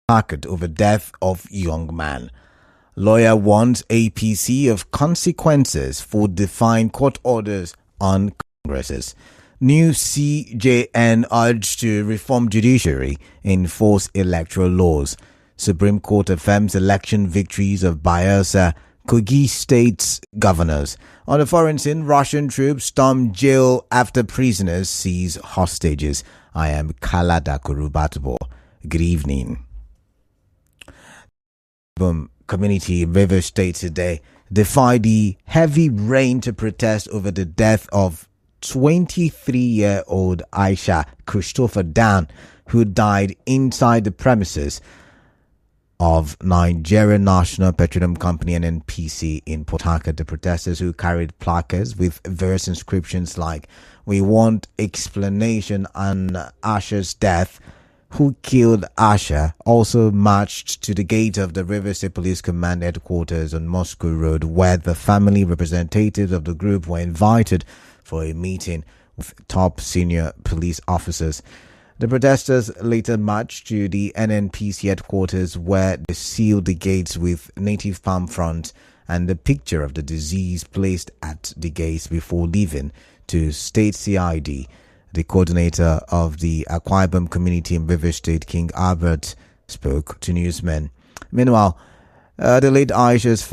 market over death of young man. Lawyer warns APC of consequences for defying court orders on Congresses. New CJN urged to reform judiciary, enforce electoral laws. Supreme Court affirms election victories of Bayelsa, Kogi state's governors. On the foreign scene, Russian troops storm jail after prisoners seize hostages. I am Kalada Kurubatubo. Good evening. Community in Rivers State today defied the heavy rain to protest over the death of 23-year-old Aisha Christopher Dan, who died inside the premises of Nigerian National Petroleum Company NNPC in Port Harcourt. The protesters, who carried placards with various inscriptions like "We want explanation on Asha's death," "Who killed Asha?" also marched to the gate of the Rivers State Police Command headquarters on Moscow Road, where the family representatives of the group were invited for a meeting with top senior police officers. The protesters later marched to the NNPC headquarters, where they sealed the gates with native palm fronds and the picture of the deceased placed at the gates before leaving to State CID. The coordinator of the Akwa Ibom community in Rivers State, King Albert, spoke to newsmen. Meanwhile, the late Asha's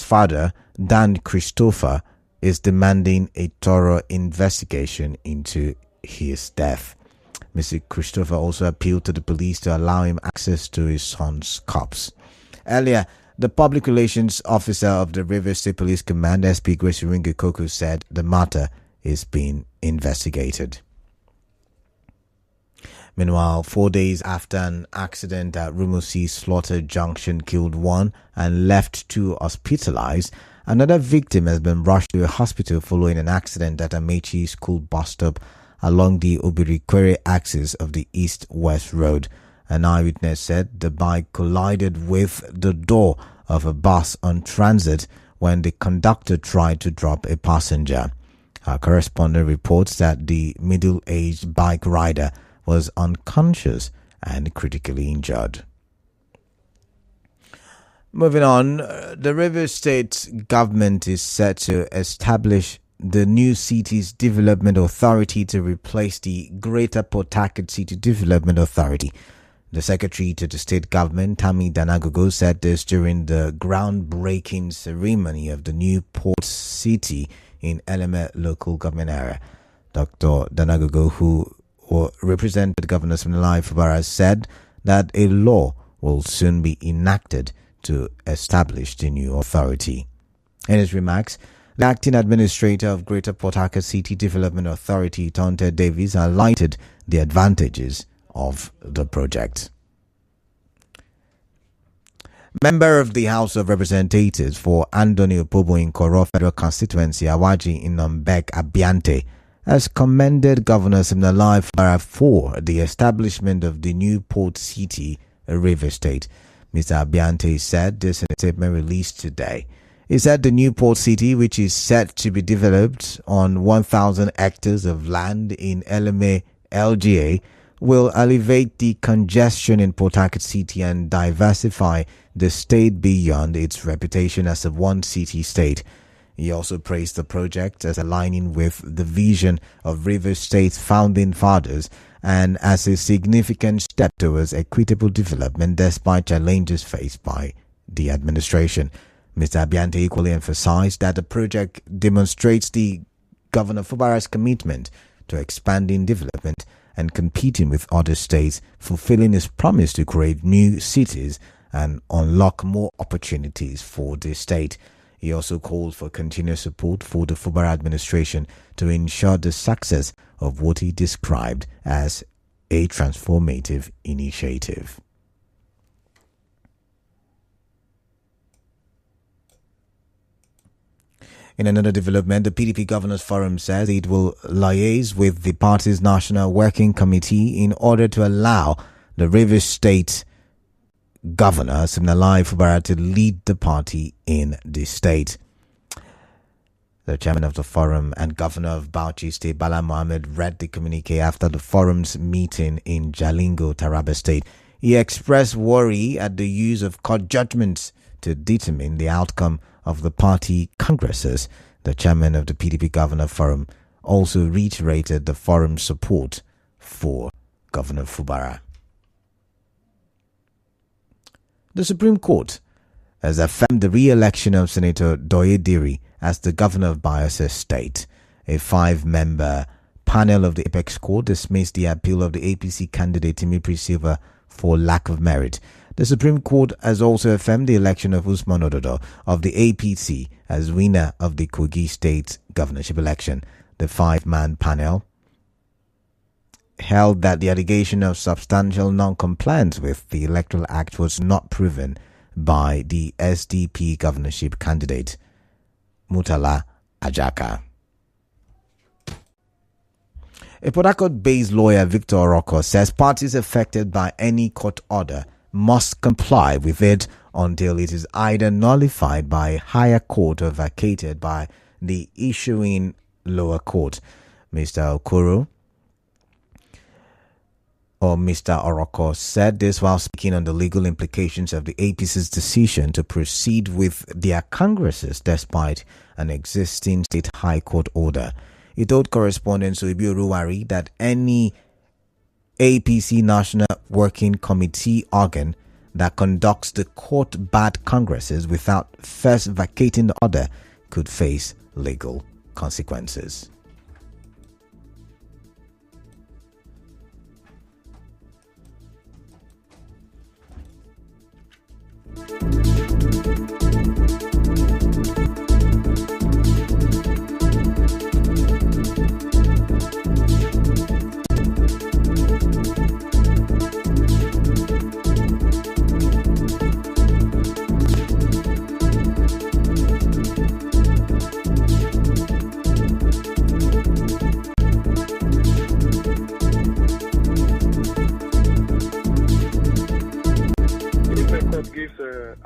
father, Dan Christopher, is demanding a thorough investigation into his death. Mr. Christopher also appealed to the police to allow him access to his son's corpse. Earlier, the public relations officer of the Rivers State Police Command, SP Grace Koko, said the matter is being investigated. Meanwhile, 4 days after an accident at Rumusi Slaughter Junction killed one and left two hospitalized, another victim has been rushed to a hospital following an accident at Amechi School bus stop along the Obirikwere axis of the east-west road. An eyewitness said the bike collided with the door of a bus on transit when the conductor tried to drop a passenger. Our correspondent reports that the middle-aged bike rider was unconscious and critically injured. Moving on, the Rivers State government is set to establish the new city's development authority to replace the Greater Port Harcourt City Development Authority. The secretary to the state government, Tammy Danagogo, said this during the groundbreaking ceremony of the new port city in Eleme local government area. Dr. Danagogo, who represented Governor Siminalayi Fubara, said that a law will soon be enacted to establish the new authority. In his remarks, the acting administrator of Greater Port Harcourt City Development Authority, Tonte Davies, highlighted the advantages of the project. Member of the House of Representatives for Andoni Opobo in Koro Federal Constituency, Awaji in Nombek Abiante, has commended Governor Siminalayi Fubara for the establishment of the new port city, Rivers State. Mr. Abiante said this in a statement released today. He said the new port city, which is set to be developed on 1,000 hectares of land in Eleme LGA, will alleviate the congestion in Port Harcourt City and diversify the state beyond its reputation as a one-city state. He also praised the project as aligning with the vision of Rivers State's founding fathers and as a significant step towards equitable development despite challenges faced by the administration. Mr. Abiante equally emphasized that the project demonstrates the Governor Fubara's commitment to expanding development and competing with other states, fulfilling his promise to create new cities and unlock more opportunities for the state. He also called for continuous support for the Fubara administration to ensure the success of what he described as a transformative initiative. In another development, the PDP Governors Forum says it will liaise with the party's National Working Committee in order to allow the Rivers State Governor Siminalayi Fubara to lead the party in the state. The chairman of the forum and governor of Bauchi State, Bala Mohammed, read the communique after the forum's meeting in Jalingo, Taraba State. He expressed worry at the use of court judgments to determine the outcome of the party congresses. The chairman of the PDP Governor Forum also reiterated the forum's support for Governor Fubara. The Supreme Court has affirmed the re-election of Senator Doye Diri as the governor of Bayelsa State. A 5-member panel of the Apex Court dismissed the appeal of the APC candidate Timi Silva for lack of merit. The Supreme Court has also affirmed the election of Usman Ododo of the APC as winner of the Kogi State governorship election. The 5-man panel held that the allegation of substantial non-compliance with the Electoral Act was not proven by the SDP governorship candidate, Murtala Ajaka. A Port Harcourt-based lawyer, Victor Oroko, says parties affected by any court order must comply with it until it is either nullified by a higher court or vacated by the issuing lower court. Mr. Oroko said this while speaking on the legal implications of the APC's decision to proceed with their congresses despite an existing state high court order. He told correspondent Suibi Oruwari that any APC National Working Committee organ that conducts the court-barred congresses without first vacating the order could face legal consequences.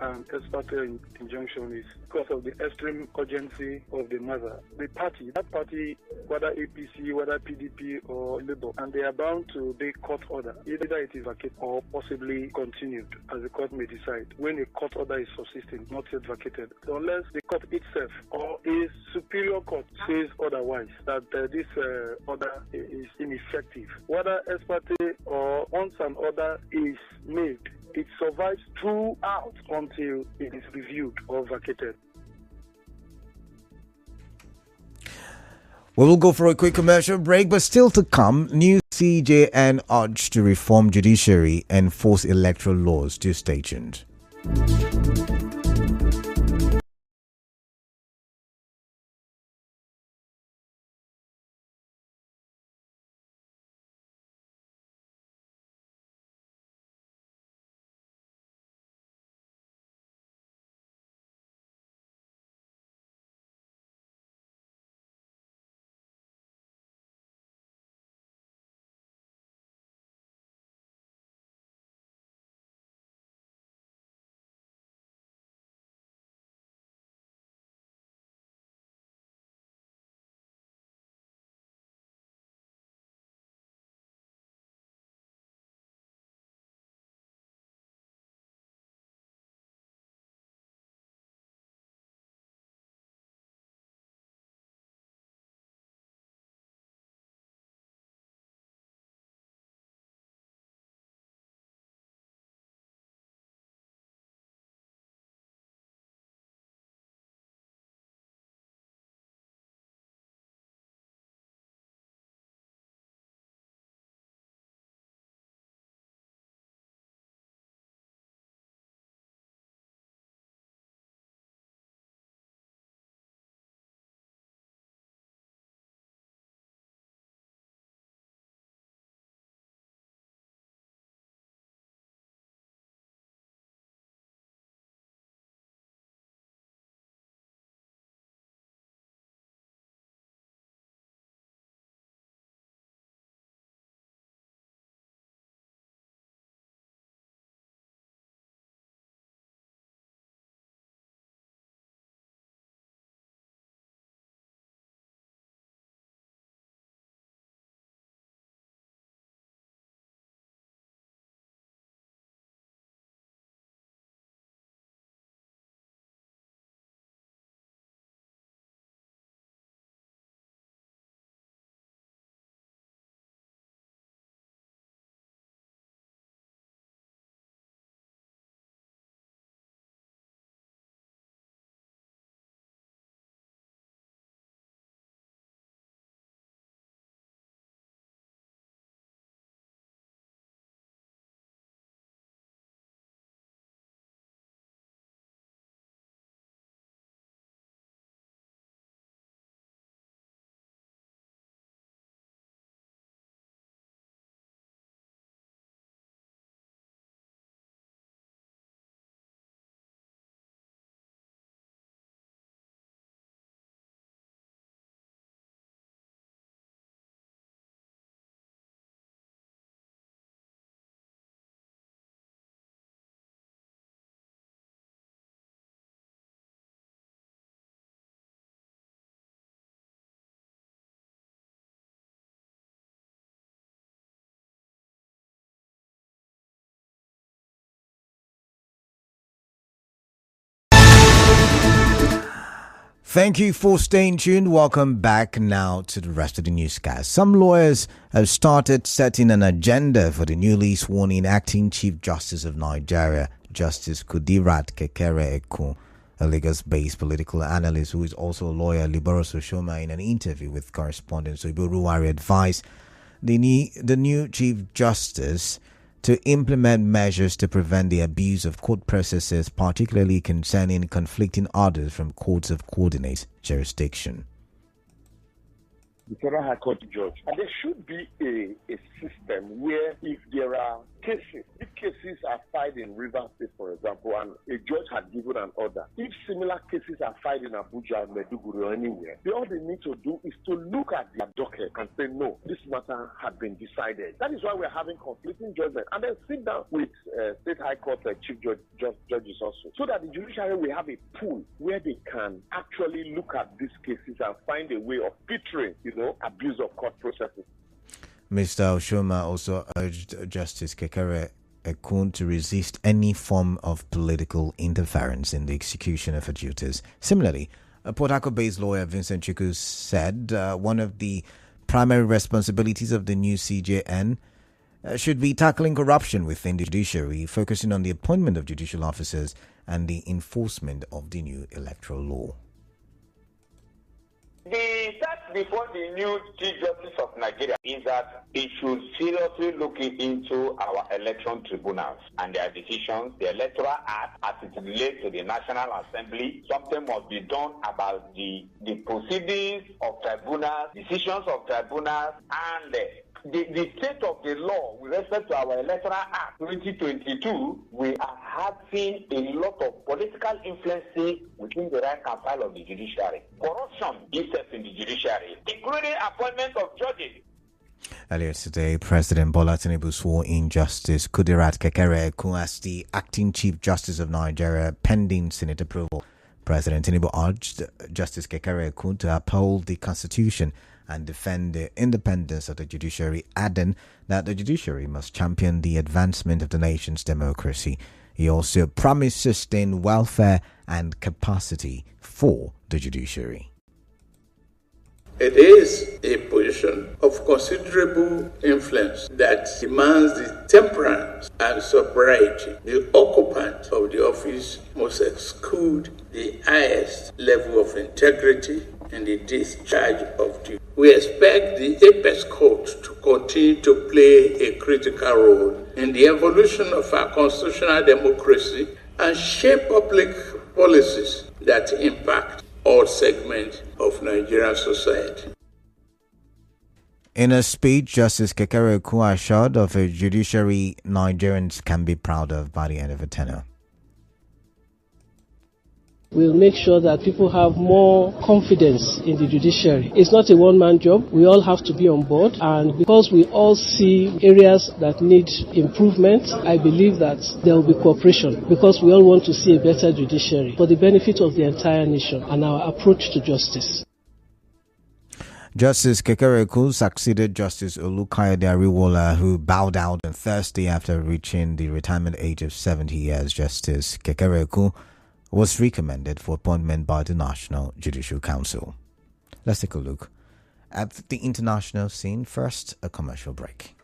An ex parte injunction is because of the extreme urgency of the matter. That party, whether APC, whether PDP or Labour, and they are bound to the court order. Either it is vacated or possibly continued, as the court may decide. When a court order is subsisting, not yet vacated, unless the court itself or a superior court says otherwise, that this order is ineffective. Whether ex parte or once an order is made, it survives throughout until it is reviewed or vacated. We will go for a quick commercial break, but still to come, new CJN urge to reform judiciary and enforce electoral laws. Do stay tuned. Thank you for staying tuned. Welcome back now to the rest of the newscast. Some lawyers have started setting an agenda for the newly sworn in acting Chief Justice of Nigeria, Justice Kudirat Kekere-Ekun. A Lagos-based political analyst who is also a lawyer, Liboros Oshoma, in an interview with correspondent Soibo Ruwari, advised the new Chief Justice to implement measures to prevent the abuse of court processes, particularly concerning conflicting orders from courts of coordinate jurisdiction. The Federal High Court judge. And there should be a system where if there are cases, if cases are filed in Rivers State, for example, and a judge had given an order, if similar cases are filed in Abuja, Maiduguri, or anywhere, all they need to do is to look at their docket and say, no, this matter had been decided. That is why we're having conflicting judgment. And then sit down with State High Court Chief Judges also, so that the judiciary will have a pool where they can actually look at these cases and find a way of filtering, abuse of court processes. Mr. Oshoma also urged Justice Kekere-Ekun to resist any form of political interference in the execution of her duties. Similarly, a Port Harcourt-based lawyer, Vincent Chukwu, said one of the primary responsibilities of the new CJN should be tackling corruption within the judiciary, focusing on the appointment of judicial officers and the enforcement of the new electoral law. The start before the new Chief Justice of Nigeria is that it should seriously look into our election tribunals and their decisions, the Electoral Act as it relates to the National Assembly. Something must be done about the proceedings of tribunals, decisions of tribunals, and the state of the law with respect to our Electoral Act 2022. We are having a lot of political influence within the rank and file of the judiciary. Corruption itself in the judiciary, including appointment of judges. Earlier today, President Bola Tinubu swore in Justice Kudirat Kekere-Ekun as the acting Chief Justice of Nigeria pending Senate approval. President Tinubu urged Justice Kekere-Ekun to uphold the Constitution and defend the independence of the judiciary, adding that the judiciary must champion the advancement of the nation's democracy. He also promised sustained welfare and capacity for the judiciary. It is a position of considerable influence that demands the temperance and sobriety. The occupant of the office must exude the highest level of integrity in the discharge of duty. We expect the Apex Court to continue to play a critical role in the evolution of our constitutional democracy and shape public policies that impact all segments of Nigerian society. In a speech, Justice Kekere-Ekun assured of a judiciary Nigerians can be proud of by the end of a tenure. We'll make sure that people have more confidence in the judiciary. It's not a one-man job. We all have to be on board. And because we all see areas that need improvement, I believe that there will be cooperation because we all want to see a better judiciary for the benefit of the entire nation and our approach to justice. Justice Kekere-Ekun succeeded Justice Olukayode Ariwola, who bowed out on Thursday after reaching the retirement age of 70 years. Justice Kekere-Ekun was recommended for appointment by the National Judicial Council. Let's take a look at the international scene. First, a commercial break.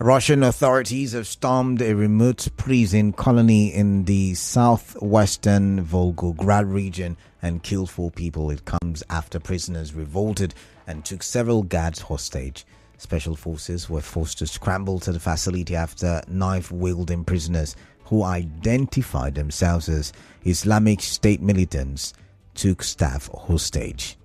Russian authorities have stormed a remote prison colony in the southwestern Volgograd region and killed 4 people. It comes after prisoners revolted and took several guards hostage. Special forces were forced to scramble to the facility after knife-wielding prisoners who identified themselves as Islamic State militants took staff hostage.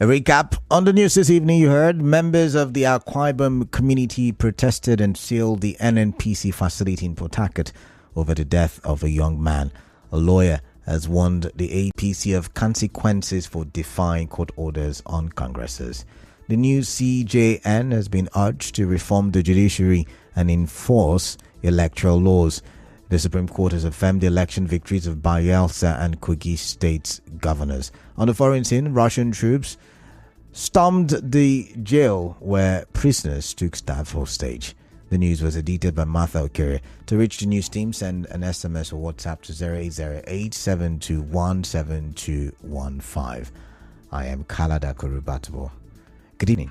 A recap on the news this evening. You heard members of the Akwa Ibom community protested and sealed the NNPC facility in Port Harcourt over the death of a young man. A lawyer has warned the APC of consequences for defying court orders on congresses. The new CJN has been urged to reform the judiciary and enforce electoral laws. The Supreme Court has affirmed the election victories of Bayelsa and Kogi states' governors. On the foreign scene, Russian troops stormed the jail where prisoners took staff hostage. The news was edited by Martha Okere. To reach the news team, send an SMS or WhatsApp to 0808-721-7215. I am Kalada Kurubatubo. Good evening.